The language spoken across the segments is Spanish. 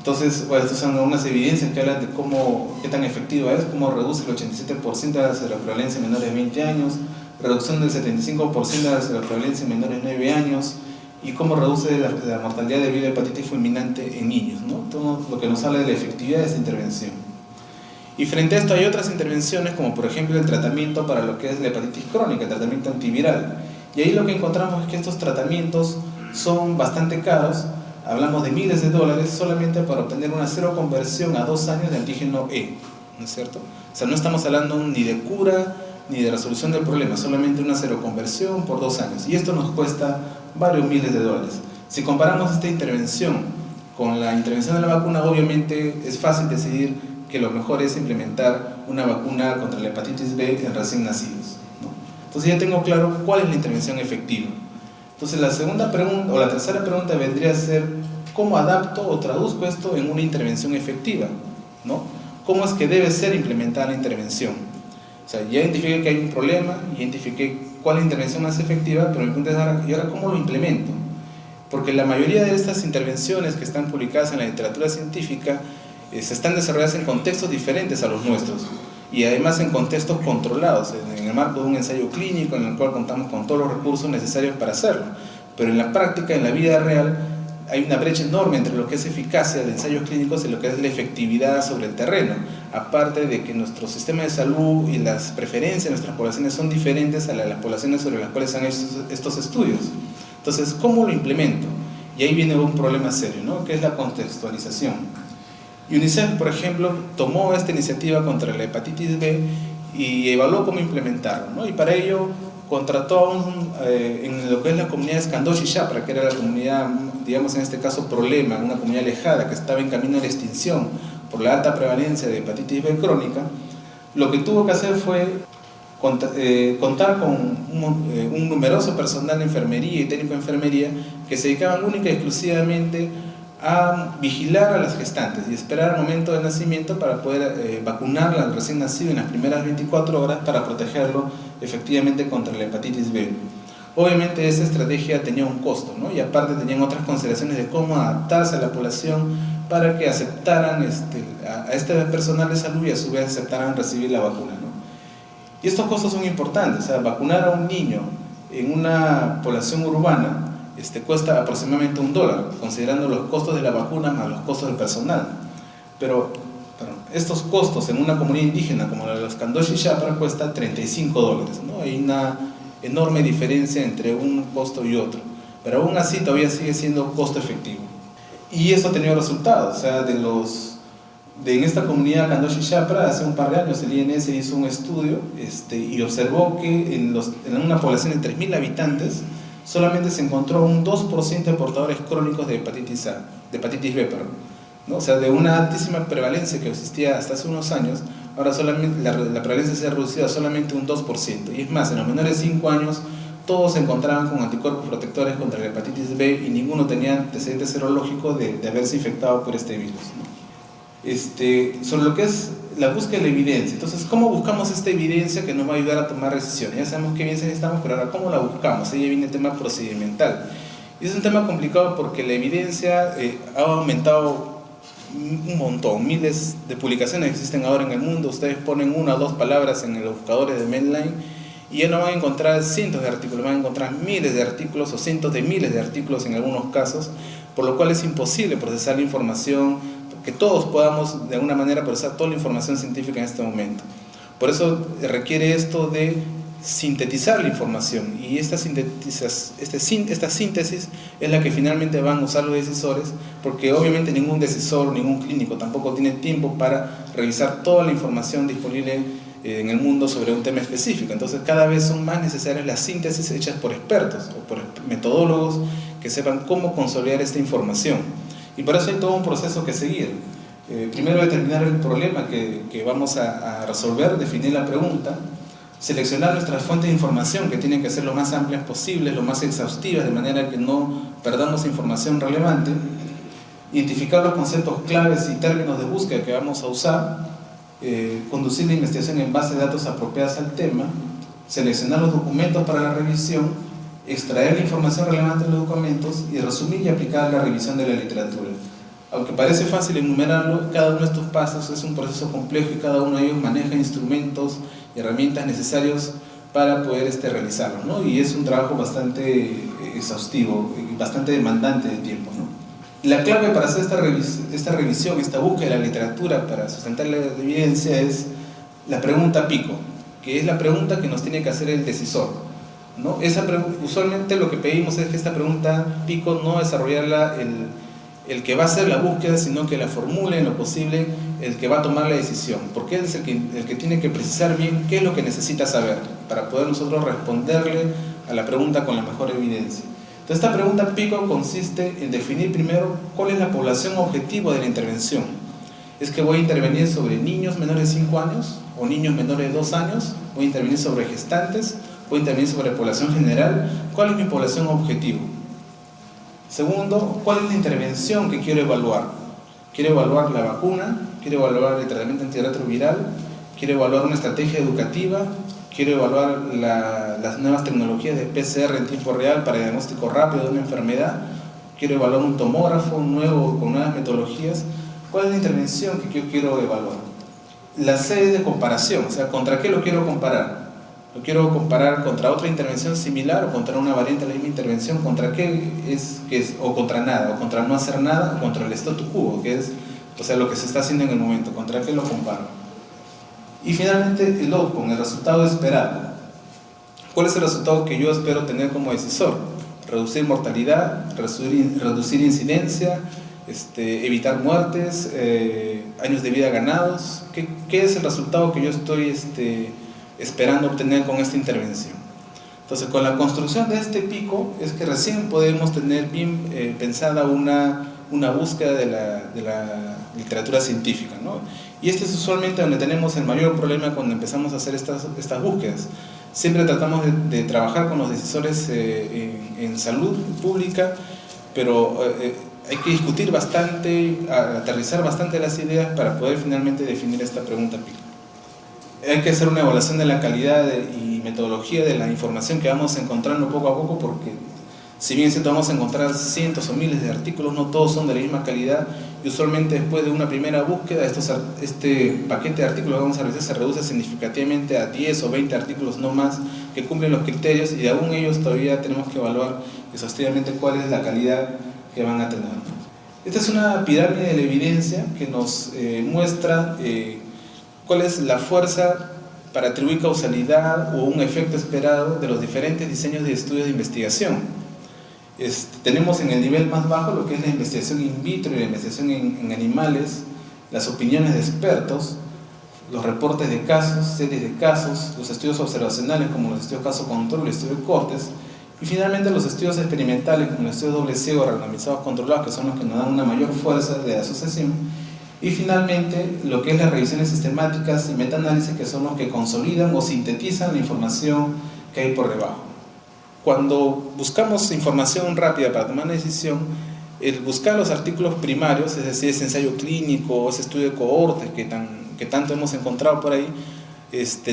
Entonces, bueno, estas son algunas evidencias que hablan de qué tan efectiva es, cómo reduce el 87% de la seroprevalencia en menores de 20 años, reducción del 75% de la seroprevalencia en menores de 9 años, y cómo reduce la mortalidad debido a hepatitis fulminante en niños, ¿no? Todo lo que nos habla de la efectividad de esta intervención. Y frente a esto hay otras intervenciones, como por ejemplo el tratamiento para lo que es la hepatitis crónica, el tratamiento antiviral. Y ahí lo que encontramos es que estos tratamientos son bastante caros. Hablamos de miles de dólares solamente para obtener una seroconversión a 2 años de antígeno E, ¿no es cierto? O sea, no estamos hablando ni de cura ni de resolución del problema, solamente una seroconversión por 2 años. Y esto nos cuesta varios miles de dólares. Si comparamos esta intervención con la intervención de la vacuna, obviamente es fácil decidir que lo mejor es implementar una vacuna contra la hepatitis B en recién nacidos, ¿no? Entonces ya tengo claro cuál es la intervención efectiva. Entonces la segunda pregunta, o la tercera pregunta vendría a ser, ¿cómo adapto o traduzco esto en una intervención efectiva, ¿no? ¿Cómo es que debe ser implementada la intervención? O sea, ya identifiqué que hay un problema, identifiqué cuál es la intervención más efectiva, pero me pregunto ahora, ¿y ahora cómo lo implemento? Porque la mayoría de estas intervenciones que están publicadas en la literatura científica se están desarrolladas en contextos diferentes a los nuestros, y además en contextos controlados, en el marco de un ensayo clínico en el cual contamos con todos los recursos necesarios para hacerlo. Pero en la práctica, en la vida real, hay una brecha enorme entre lo que es eficacia de ensayos clínicos y lo que es la efectividad sobre el terreno, aparte de que nuestro sistema de salud y las preferencias de nuestras poblaciones son diferentes a las poblaciones sobre las cuales se han hecho estos estudios. Entonces, ¿cómo lo implemento? Y ahí viene un problema serio, ¿no? Que es la contextualización. Y UNICEF, por ejemplo, tomó esta iniciativa contra la hepatitis B y evaluó cómo implementarlo, ¿no? Y para ello contrató en lo que es la comunidad de Skandosh y Shapra, que era la comunidad, digamos en este caso Problema, una comunidad alejada que estaba en camino a la extinción por la alta prevalencia de hepatitis B crónica. Lo que tuvo que hacer fue contar con un numeroso personal de enfermería y técnico de enfermería que se dedicaban única y exclusivamente a vigilar a las gestantes y esperar el momento del nacimiento para poder vacunarla al recién nacido en las primeras 24 horas para protegerlo efectivamente contra la hepatitis B. Obviamente esa estrategia tenía un costo, ¿no? Y aparte tenían otras consideraciones de cómo adaptarse a la población para que aceptaran a este personal de salud y a su vez aceptaran recibir la vacuna, ¿no? Y estos costos son importantes. O sea, vacunar a un niño en una población urbana cuesta aproximadamente $1, considerando los costos de la vacuna más los costos del personal. Pero estos costos en una comunidad indígena como la de los Skandosh y Shapra cuesta $35, ¿no? Hay una enorme diferencia entre un costo y otro, pero aún así todavía sigue siendo costo efectivo. Y eso ha tenido resultados. O sea, en esta comunidad Skandosh y Shapra, hace un par de años el INS hizo un estudio y observó que en una población de 3.000 habitantes solamente se encontró un 2% de portadores crónicos de hepatitis B, perdón, ¿no? O sea, de una altísima prevalencia que existía hasta hace unos años, ahora solamente la prevalencia se ha reducido a solamente un 2%. Y es más, en los menores de 5 años, todos se encontraban con anticuerpos protectores contra la hepatitis B y ninguno tenía antecedente serológico de haberse infectado por este virus, ¿no? Sobre lo que es la búsqueda de la evidencia. Entonces, ¿cómo buscamos esta evidencia que nos va a ayudar a tomar decisiones? Ya sabemos qué evidencia necesitamos, pero ahora, ¿cómo la buscamos? Ahí viene el tema procedimental. Y es un tema complicado porque la evidencia ha aumentado un montón. Miles de publicaciones existen ahora en el mundo. Ustedes ponen 1 o 2 palabras en los buscadores de Medline y ya no van a encontrar cientos de artículos, van a encontrar miles de artículos o cientos de miles de artículos en algunos casos, por lo cual es imposible procesar la información, que todos podamos de alguna manera procesar toda la información científica en este momento. Por eso requiere esto de sintetizar la información, y esta síntesis es la que finalmente van a usar los decisores, porque obviamente ningún decisor, ningún clínico tampoco tiene tiempo para revisar toda la información disponible en el mundo sobre un tema específico. Entonces cada vez son más necesarias las síntesis hechas por expertos o por metodólogos que sepan cómo consolidar esta información. Y por eso hay todo un proceso que seguir. Primero determinar el problema que vamos a resolver, definir la pregunta, seleccionar nuestras fuentes de información que tienen que ser lo más amplias posibles, lo más exhaustivas, de manera que no perdamos información relevante, identificar los conceptos claves y términos de búsqueda que vamos a usar, conducir la investigación en base de datos apropiadas al tema, seleccionar los documentos para la revisión, extraer la información relevante de los documentos y resumir y aplicar la revisión de la literatura. Aunque parece fácil enumerarlo, cada uno de estos pasos es un proceso complejo y cada uno de ellos maneja instrumentos y herramientas necesarios para poder realizarlo, ¿no? Y es un trabajo bastante exhaustivo y bastante demandante de tiempo, ¿no? La clave para hacer esta revisión, esta búsqueda de la literatura para sustentar la evidencia es la pregunta pico, que es la pregunta que nos tiene que hacer el decisor, ¿no? Usualmente lo que pedimos es que esta pregunta pico no desarrollarla el que va a hacer la búsqueda, sino que la formule en lo posible el que va a tomar la decisión, porque él es el que tiene que precisar bien qué es lo que necesita saber para poder nosotros responderle a la pregunta con la mejor evidencia. Entonces, esta pregunta pico consiste en definir primero cuál es la población objetivo de la intervención. ¿Es que voy a intervenir sobre niños menores de 5 años o niños menores de 2 años? ¿Voy a intervenir sobre gestantes? ¿Voy a intervenir sobre población general? ¿Cuál es mi población objetivo? Segundo, ¿cuál es la intervención que quiero evaluar? ¿Quiero evaluar la vacuna? ¿Quiero evaluar el tratamiento antirretroviral? ¿Quiero evaluar una estrategia educativa? ¿Quiero evaluar las nuevas tecnologías de PCR en tiempo real para diagnóstico rápido de una enfermedad? ¿Quiero evaluar un tomógrafo nuevo con nuevas metodologías? ¿Cuál es la intervención que yo quiero evaluar? La C es de comparación, o sea, ¿contra qué lo quiero comparar? ¿Lo quiero comparar contra otra intervención similar o contra una variante de la misma intervención? ¿Contra qué es? O contra nada, o contra no hacer nada, o contra el statu quo, que es, o sea, lo que se está haciendo en el momento. ¿Contra qué lo comparo? Y finalmente el outcome, el resultado esperado. ¿Cuál es el resultado que yo espero tener como decisor? Reducir mortalidad, reducir incidencia, evitar muertes, años de vida ganados. ¿Qué es el resultado que yo estoy esperando obtener con esta intervención? Entonces, con la construcción de este pico es que recién podemos tener bien pensada una búsqueda de la literatura científica, ¿no? Y este es usualmente donde tenemos el mayor problema cuando empezamos a hacer estas búsquedas. Siempre tratamos de trabajar con los decisores en salud pública, pero hay que discutir bastante, aterrizar bastante las ideas para poder finalmente definir esta pregunta pico. Hay que hacer una evaluación de la calidad y metodología de la información que vamos encontrando poco a poco, porque si bien vamos a encontrar cientos o miles de artículos, no todos son de la misma calidad, y usualmente después de una primera búsqueda este paquete de artículos que vamos a realizar se reduce significativamente a 10 o 20 artículos no más que cumplen los criterios, y aún ellos todavía tenemos que evaluar exhaustivamente cuál es la calidad que van a tener. Esta es una pirámide de la evidencia que nos muestra cuál es la fuerza para atribuir causalidad o un efecto esperado de los diferentes diseños de estudios de investigación. Tenemos en el nivel más bajo lo que es la investigación in vitro y la investigación en animales, las opiniones de expertos, los reportes de casos, series de casos, los estudios observacionales como los estudios caso control, el estudio de cortes, y finalmente los estudios experimentales como los estudios doble ciego, randomizados controlados, que son los que nos dan una mayor fuerza de asociación. Y finalmente, lo que es las revisiones sistemáticas y metaanálisis, que son los que consolidan o sintetizan la información que hay por debajo. Cuando buscamos información rápida para tomar una decisión, el buscar los artículos primarios, es decir, ese ensayo clínico, ese estudio de cohortes que tanto hemos encontrado por ahí,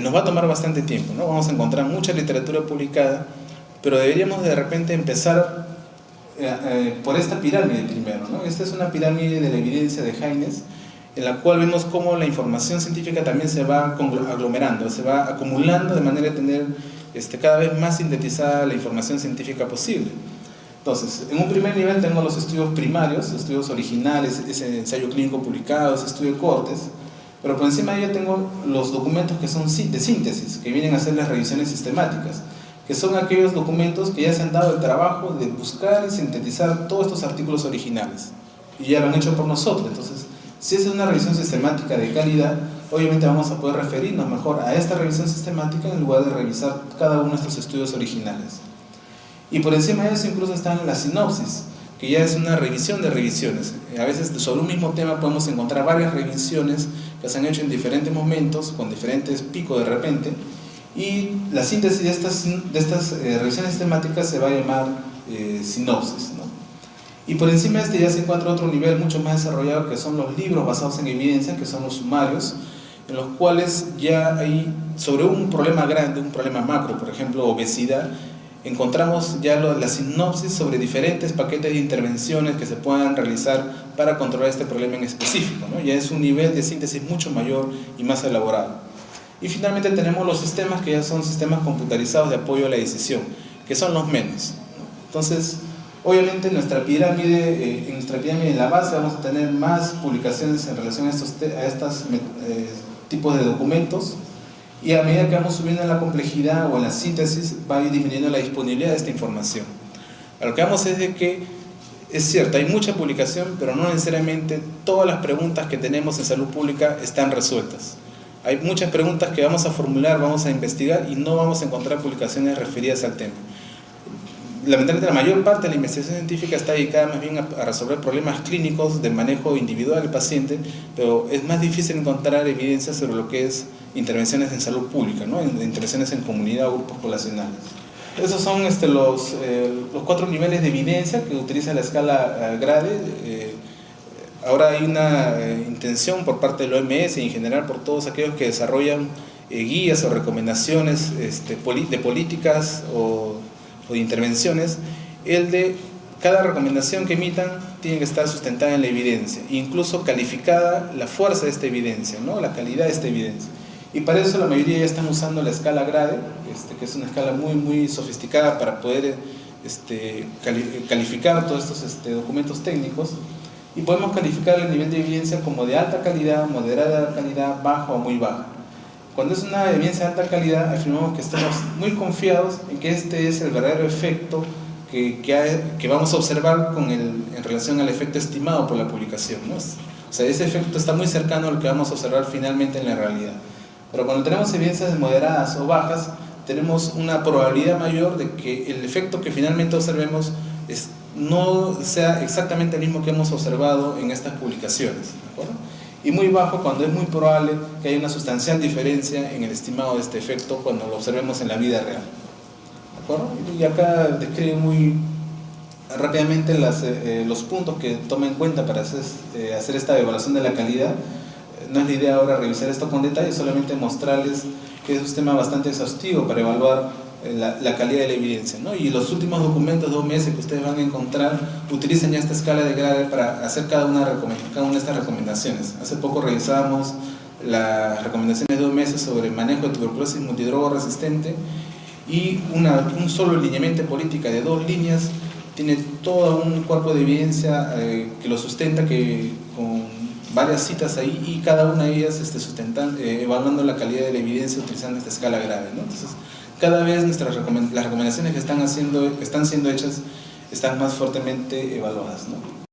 nos va a tomar bastante tiempo, ¿no? Vamos a encontrar mucha literatura publicada, pero deberíamos de repente empezar por esta pirámide primero, ¿no? Esta es una pirámide de la evidencia de Haynes, en la cual vemos cómo la información científica también se va aglomerando, se va acumulando de manera de tener cada vez más sintetizada la información científica posible. Entonces, en un primer nivel tengo los estudios primarios, estudios originales, ese ensayo clínico publicado, ese estudio de cortes, pero por encima de ello tengo los documentos que son de síntesis, que vienen a ser las revisiones sistemáticas, que son aquellos documentos que ya se han dado el trabajo de buscar y sintetizar todos estos artículos originales, y ya lo han hecho por nosotros. Entonces, si es una revisión sistemática de calidad, obviamente vamos a poder referirnos mejor a esta revisión sistemática en lugar de revisar cada uno de estos estudios originales. Y por encima de eso incluso están las sinopsis, que ya es una revisión de revisiones. A veces sobre un mismo tema podemos encontrar varias revisiones que se han hecho en diferentes momentos, con diferentes picos de repente, y la síntesis de estas revisiones sistemáticas se va a llamar sinopsis, ¿no? Y por encima de ya se encuentra otro nivel mucho más desarrollado, que son los libros basados en evidencia, que son los sumarios, en los cuales ya hay, sobre un problema grande, un problema macro, por ejemplo obesidad, encontramos ya la sinopsis sobre diferentes paquetes de intervenciones que se puedan realizar para controlar este problema en específico, ¿no? Ya es un nivel de síntesis mucho mayor y más elaborado. Y finalmente tenemos los sistemas que ya son sistemas computarizados de apoyo a la decisión, que son los menos, ¿no? Entonces, obviamente en nuestra pirámide en la base vamos a tener más publicaciones en relación a estos tipos de documentos, y a medida que vamos subiendo en la complejidad o en la síntesis va a ir disminuyendo la disponibilidad de esta información. A lo que vamos es de que es cierto, hay mucha publicación, pero no necesariamente todas las preguntas que tenemos en salud pública están resueltas. Hay muchas preguntas que vamos a formular, vamos a investigar y no vamos a encontrar publicaciones referidas al tema. Lamentablemente la mayor parte de la investigación científica está dedicada más bien a resolver problemas clínicos de manejo individual del paciente, pero es más difícil encontrar evidencia sobre lo que es intervenciones en salud pública, ¿no? Intervenciones en comunidad o grupos poblacionales. Esos son los 4 niveles de evidencia que utiliza la escala GRADE. Ahora hay una intención por parte del OMS y en general por todos aquellos que desarrollan guías o recomendaciones de políticas o de intervenciones, el de cada recomendación que emitan tiene que estar sustentada en la evidencia, incluso calificada la fuerza de esta evidencia, ¿no? La calidad de esta evidencia. Y para eso la mayoría ya están usando la escala GRADE, que es una escala muy sofisticada para poder calificar todos estos documentos técnicos, y podemos calificar el nivel de evidencia como de alta calidad, moderada calidad, baja o muy baja. Cuando es una evidencia de alta calidad, afirmamos que estamos muy confiados en que este es el verdadero efecto que vamos a observar en relación al efecto estimado por la publicación, ¿no? O sea, ese efecto está muy cercano a lo que vamos a observar finalmente en la realidad. Pero cuando tenemos evidencias moderadas o bajas, tenemos una probabilidad mayor de que el efecto que finalmente observemos no sea exactamente el mismo que hemos observado en estas publicaciones, ¿de acuerdo? Y muy bajo cuando es muy probable que haya una sustancial diferencia en el estimado de este efecto cuando lo observemos en la vida real, ¿de acuerdo? Y acá describe muy rápidamente los puntos que toma en cuenta para hacer esta evaluación de la calidad. No es la idea ahora revisar esto con detalle, solamente mostrarles que es un sistema bastante exhaustivo para evaluar la calidad de la evidencia, ¿no? Y los últimos documentos de OMS que ustedes van a encontrar utilizan ya esta escala de GRADE para hacer cada una de estas recomendaciones. Hace poco revisábamos las recomendaciones de OMS sobre el manejo de tuberculosis multidroga resistente, y un solo lineamiento de política de 2 líneas tiene todo un cuerpo de evidencia que lo sustenta, con varias citas ahí, y cada una de ellas evaluando la calidad de la evidencia utilizando esta escala GRADE, ¿no? Entonces, cada vez las recomendaciones que están siendo hechas están más fuertemente evaluadas, ¿no?